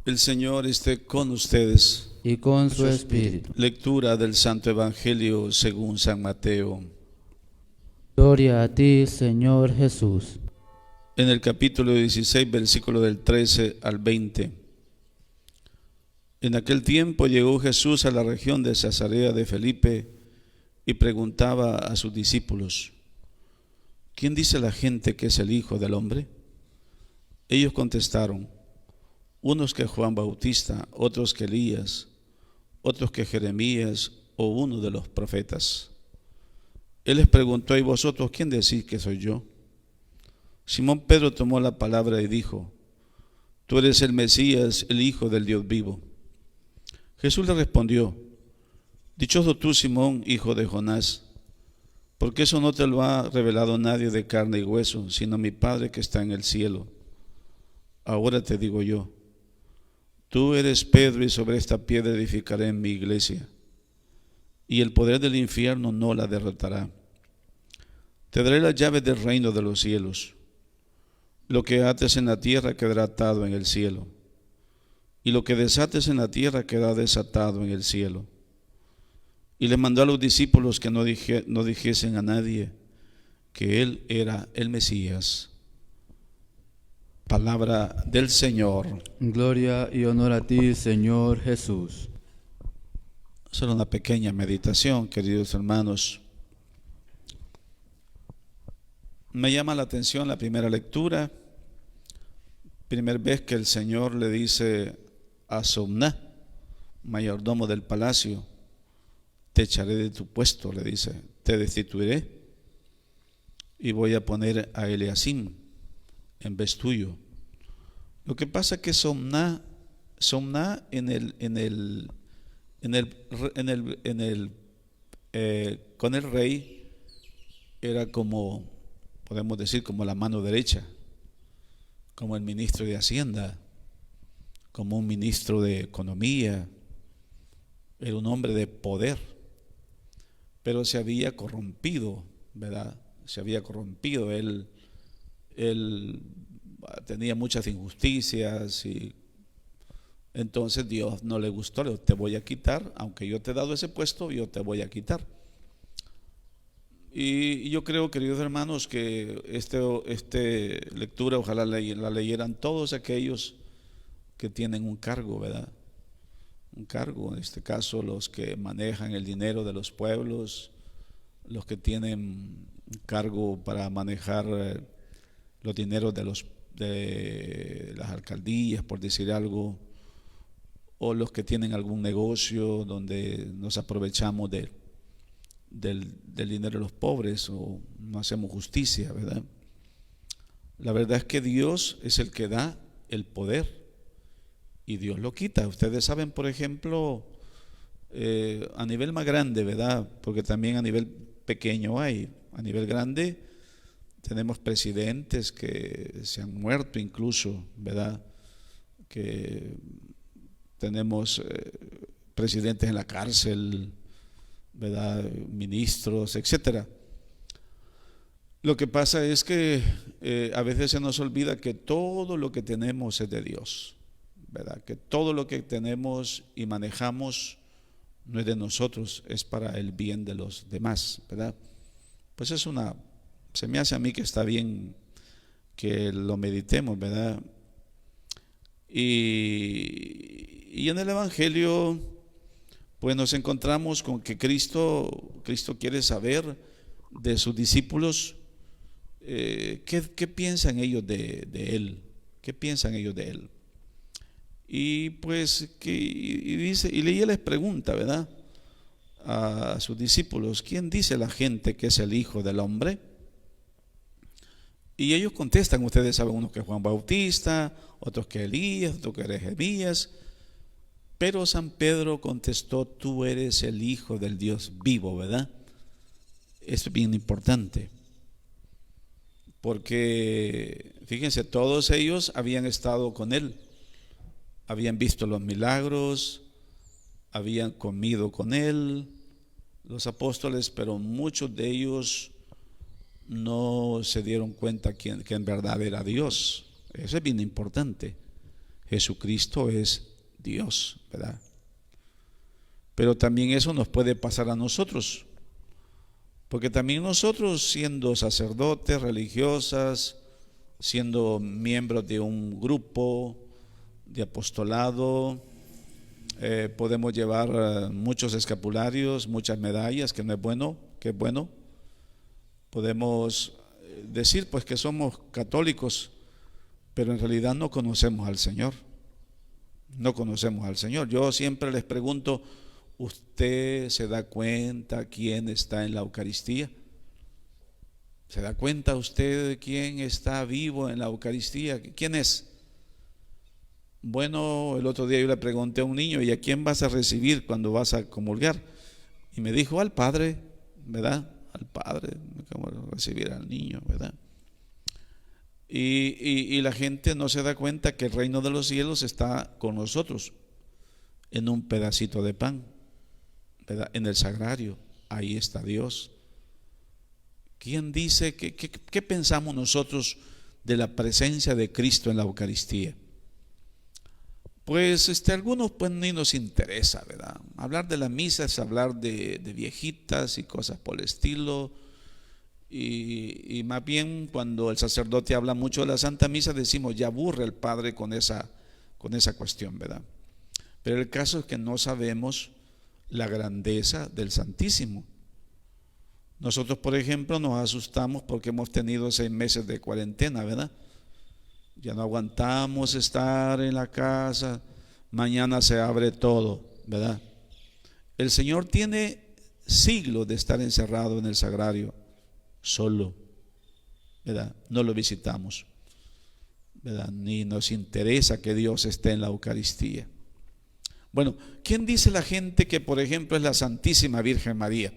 El Señor esté con ustedes. Y con su espíritu. Lectura del Santo Evangelio según San Mateo. Gloria a ti, Señor Jesús. En el capítulo 16, versículo del 13 al 20. En aquel tiempo llegó Jesús a la región de Cesarea de Felipe y preguntaba a sus discípulos: ¿quién dice la gente que es el Hijo del Hombre? Ellos contestaron: unos que Juan Bautista, otros que Elías, otros que Jeremías o uno de los profetas. Él les preguntó: ¿y vosotros quién decís que soy yo? Simón Pedro tomó la palabra y dijo: tú eres el Mesías, el Hijo del Dios vivo. Jesús le respondió: dichoso tú, Simón, hijo de Jonás, porque eso no te lo ha revelado nadie de carne y hueso, sino mi Padre que está en el cielo. Ahora te digo yo: tú eres Pedro, y sobre esta piedra edificaré mi iglesia, y el poder del infierno no la derrotará. Te daré las llaves del reino de los cielos. Lo que ates en la tierra quedará atado en el cielo, y lo que desates en la tierra quedará desatado en el cielo. Y le mandó a los discípulos que no dijesen a nadie que él era el Mesías. Palabra del Señor. Gloria y honor a ti, Señor Jesús. Solo una pequeña meditación, queridos hermanos. Me llama la atención la primera lectura, primera vez que el Señor le dice a Somná, mayordomo del palacio: te echaré de tu puesto, le dice, te destituiré y voy a poner a Eliasim en vez tuyo. Lo que pasa es que Somná con el rey era como, podemos decir, como la mano derecha, como el ministro de Hacienda, como un ministro de Economía. Era un hombre de poder, pero se había corrompido, ¿verdad? Se había corrompido. Él tenía muchas injusticias, y entonces Dios no le gustó. Le dijo: te voy a quitar, aunque yo te he dado ese puesto, yo te voy a quitar. Y yo creo, queridos hermanos, que esta lectura ojalá la leyeran todos aquellos que tienen un cargo, ¿verdad? Un cargo, en este caso los que manejan el dinero de los pueblos, los que tienen un cargo para manejar los dineros de las alcaldías, por decir algo, o los que tienen algún negocio donde nos aprovechamos del dinero de los pobres o no hacemos justicia, ¿verdad? La verdad es que Dios es el que da el poder y Dios lo quita. Ustedes saben, por ejemplo, a nivel más grande, ¿verdad? Porque también a nivel pequeño hay. A nivel grande tenemos presidentes que se han muerto incluso, ¿verdad? Que tenemos presidentes en la cárcel, ¿verdad? Ministros, etcétera. Lo que pasa es que a veces se nos olvida que todo lo que tenemos es de Dios, ¿verdad? Que todo lo que tenemos y manejamos no es de nosotros, es para el bien de los demás, ¿verdad? Pues se me hace a mí que está bien que lo meditemos, ¿verdad? Y en el Evangelio pues nos encontramos con que Cristo quiere saber de sus discípulos qué piensan ellos de Él, qué piensan ellos de Él. Y pues dice, y ella les pregunta, ¿verdad?, a sus discípulos: ¿quién dice la gente que es el Hijo del Hombre? Y ellos contestan, ustedes saben, unos que Juan Bautista, otros que Elías, otros que Jeremías. Pero San Pedro contestó: tú eres el Hijo del Dios vivo, ¿verdad? Esto es bien importante, porque fíjense, todos ellos habían estado con él, habían visto los milagros, habían comido con él, los apóstoles, pero muchos de ellos no se dieron cuenta que en verdad era Dios. Eso es bien importante, Jesucristo es Dios, ¿verdad? Pero también eso nos puede pasar a nosotros, porque también nosotros, siendo sacerdotes, religiosas, siendo miembros de un grupo de apostolado, podemos llevar muchos escapularios, muchas medallas, que no es bueno, que es bueno. Podemos decir pues que somos católicos, pero en realidad no conocemos al Señor. No conocemos al Señor. Yo siempre les pregunto, ¿usted se da cuenta quién está en la Eucaristía? ¿Se da cuenta usted de quién está vivo en la Eucaristía? ¿Quién es? Bueno, el otro día yo le pregunté a un niño, ¿y a quién vas a recibir cuando vas a comulgar? Y me dijo, al Padre, ¿verdad? Al Padre, como recibir al niño, ¿verdad? Y la gente no se da cuenta que el reino de los cielos está con nosotros, en un pedacito de pan, ¿verdad? En el sagrario, ahí está Dios. ¿Quién dice, qué pensamos nosotros de la presencia de Cristo en la Eucaristía? Pues algunos pues ni nos interesa, ¿verdad? Hablar de la misa es hablar de viejitas y cosas por el estilo. Y más bien cuando el sacerdote habla mucho de la Santa Misa decimos, ya aburre el Padre con esa cuestión, ¿verdad? Pero el caso es que no sabemos la grandeza del Santísimo. Nosotros, por ejemplo, nos asustamos porque hemos tenido 6 meses de cuarentena, ¿verdad? Ya no aguantamos estar en la casa, mañana se abre todo, ¿verdad? El Señor tiene siglos de estar encerrado en el sagrario, solo, ¿verdad? No lo visitamos, ¿verdad? Ni nos interesa que Dios esté en la Eucaristía. Bueno, ¿quién dice la gente que, por ejemplo, es la Santísima Virgen María?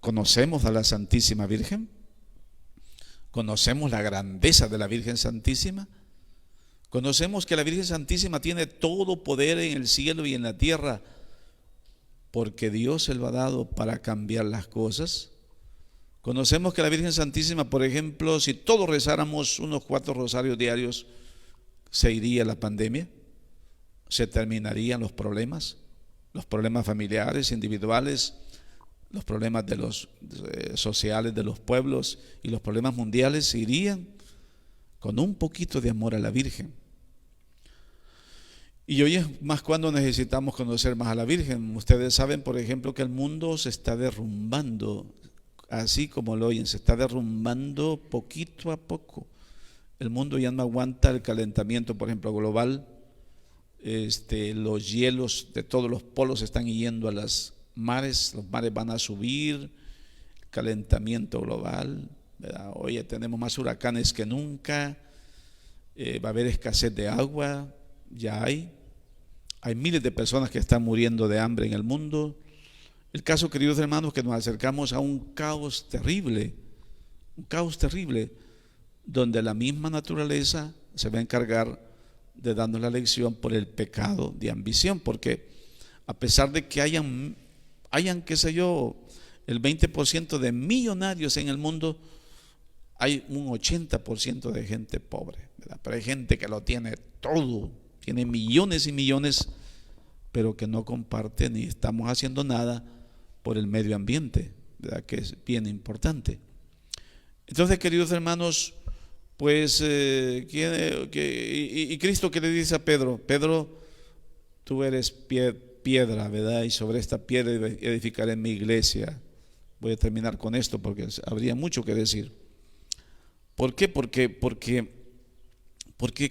¿Conocemos a la Santísima Virgen? ¿Conocemos la grandeza de la Virgen Santísima? Conocemos que la Virgen Santísima tiene todo poder en el cielo y en la tierra, porque Dios se lo ha dado para cambiar las cosas. Conocemos que la Virgen Santísima, por ejemplo, si todos rezáramos unos 4 rosarios diarios, se iría la pandemia, se terminarían los problemas familiares, individuales, los problemas de los sociales de los pueblos y los problemas mundiales se irían con un poquito de amor a la Virgen. Y hoy es más cuando necesitamos conocer más a la Virgen. Ustedes saben, por ejemplo, que el mundo se está derrumbando, así como lo oyen, se está derrumbando poquito a poco. El mundo ya no aguanta el calentamiento, por ejemplo, global. Los hielos de todos los polos están yendo a los mares van a subir, calentamiento global, ¿verdad? Hoy tenemos más huracanes que nunca, va a haber escasez de agua, ya hay miles de personas que están muriendo de hambre en el mundo. El caso, queridos hermanos, que nos acercamos a un caos terrible, donde la misma naturaleza se va a encargar de darnos la lección por el pecado de ambición, porque a pesar de que hayan qué sé yo, el 20% de millonarios en el mundo, hay un 80% de gente pobre, ¿verdad? Pero hay gente que lo tiene todo, tiene millones y millones, pero que no comparte ni estamos haciendo nada por el medio ambiente, ¿verdad? Que es bien importante. Entonces, queridos hermanos, pues, y Cristo que le dice a Pedro, Pedro, tú eres piedra, ¿verdad? Y sobre esta piedra edificaré mi iglesia. Voy a terminar con esto porque habría mucho que decir. ¿Por qué? Porque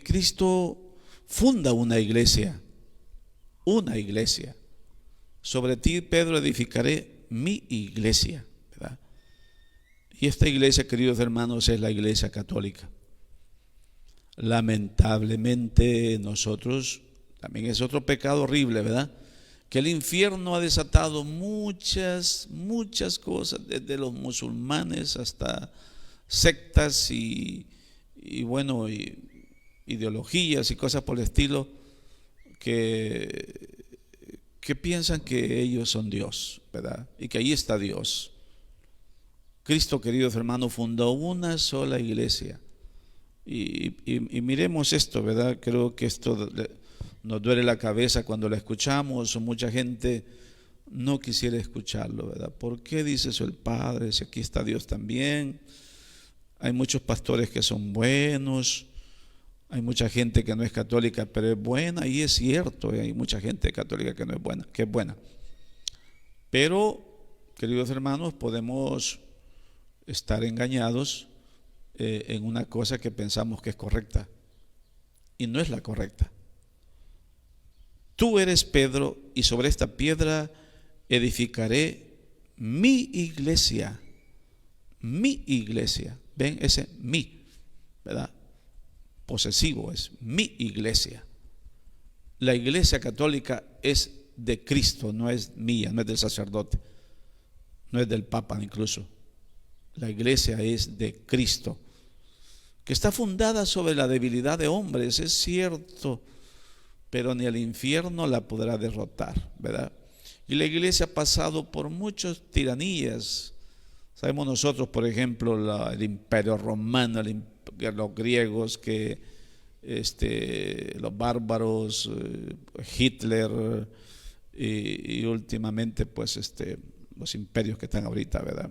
Cristo funda una iglesia. Sobre ti, Pedro, edificaré mi iglesia, ¿verdad? Y esta iglesia, queridos hermanos, es la iglesia católica. Lamentablemente nosotros, también es otro pecado horrible, ¿verdad? Que el infierno ha desatado muchas cosas, desde los musulmanes hasta sectas y ideologías y cosas por el estilo, que piensan que ellos son Dios, ¿verdad? Y que ahí está Dios. Cristo, queridos hermanos, fundó una sola iglesia, Y miremos esto, ¿verdad? Creo que esto nos duele la cabeza cuando lo escuchamos, o mucha gente no quisiera escucharlo, ¿verdad? ¿Por qué dice eso el Padre? Si aquí está Dios también. Hay muchos pastores que son buenos, hay mucha gente que no es católica, pero es buena, y es cierto, hay mucha gente católica que no es buena, que es buena. Pero, queridos hermanos, podemos estar engañados en una cosa que pensamos que es correcta, y no es la correcta. Tú eres Pedro, y sobre esta piedra edificaré mi iglesia. Mi iglesia. ¿Ven? Ese mi, ¿verdad? Posesivo, es mi iglesia. La iglesia católica es de Cristo, no es mía, no es del sacerdote, no es del Papa incluso. La iglesia es de Cristo, que está fundada sobre la debilidad de hombres, es cierto, pero ni el infierno la podrá derrotar, ¿verdad? Y la iglesia ha pasado por muchas tiranías. Sabemos nosotros, por ejemplo, el imperio romano, los griegos, que los bárbaros, Hitler, y últimamente pues los imperios que están ahorita, ¿verdad?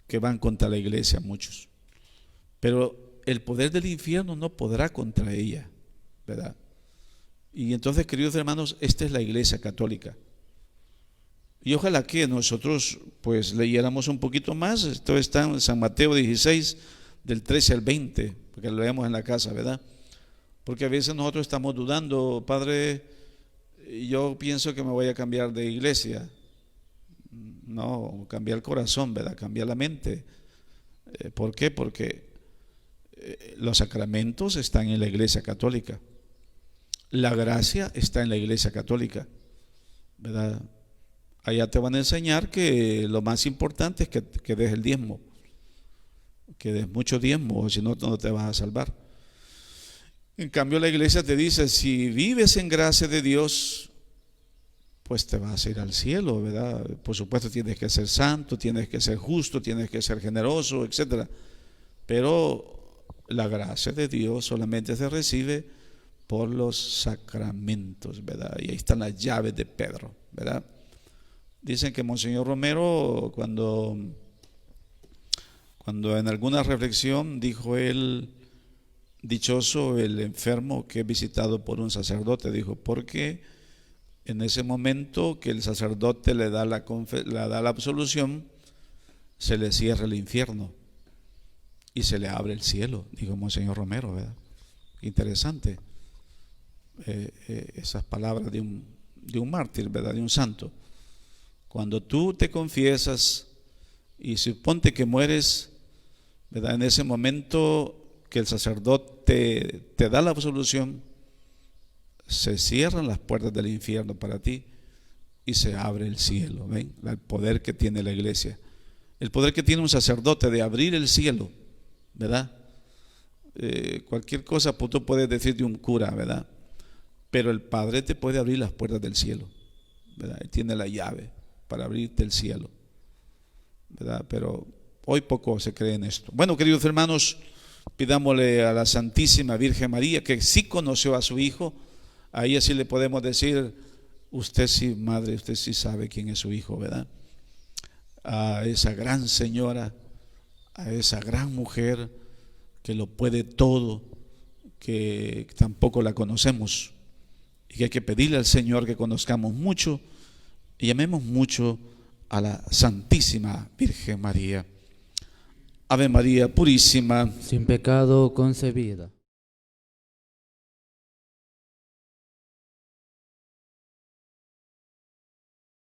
Que van contra la iglesia muchos. Pero el poder del infierno no podrá contra ella, ¿verdad? Y entonces, queridos hermanos, esta es la iglesia católica. Y ojalá que nosotros pues leyéramos un poquito más. Esto está en San Mateo 16, del 13 al 20, porque lo leemos en la casa, ¿verdad? Porque a veces nosotros estamos dudando, Padre, yo pienso que me voy a cambiar de iglesia. No, cambiar el corazón, ¿verdad? Cambiar la mente. ¿Por qué? Porque los sacramentos están en la iglesia católica. La gracia está en la iglesia católica, ¿verdad? Allá te van a enseñar que lo más importante es que des el diezmo, que des mucho diezmo, o si no, no te vas a salvar. En cambio, la iglesia te dice, si vives en gracia de Dios, pues te vas a ir al cielo, ¿verdad? Por supuesto, tienes que ser santo, tienes que ser justo, tienes que ser generoso, etcétera. Pero la gracia de Dios solamente se recibe por los sacramentos, ¿verdad? Y ahí están las llaves de Pedro, ¿verdad? Dicen que Monseñor Romero, cuando en alguna reflexión dijo él, dichoso el enfermo que es visitado por un sacerdote, dijo, porque en ese momento que el sacerdote le da la absolución, se le cierra el infierno y se le abre el cielo, dijo Monseñor Romero, ¿verdad? Interesante esas palabras de un mártir, ¿verdad? De un santo. Cuando tú te confiesas y suponte que mueres, ¿verdad? En ese momento que el sacerdote te da la absolución, se cierran las puertas del infierno para ti y se abre el cielo. ¿Ven? El poder que tiene la iglesia, el poder que tiene un sacerdote de abrir el cielo, ¿verdad? Cualquier cosa tú puedes decir de un cura, ¿verdad? Pero el Padre te puede abrir las puertas del cielo, ¿verdad? Él tiene la llave para abrirte el cielo, ¿verdad? Pero hoy poco se cree en esto. Bueno, queridos hermanos, pidámosle a la Santísima Virgen María, que sí conoció a su Hijo. A ella sí le podemos decir, usted sí, madre, usted sí sabe quién es su Hijo, ¿verdad? A esa gran señora, a esa gran mujer que lo puede todo, que tampoco la conocemos, y que hay que pedirle al Señor que conozcamos mucho y amemos mucho a la Santísima Virgen María. Ave María Purísima, sin pecado concebida.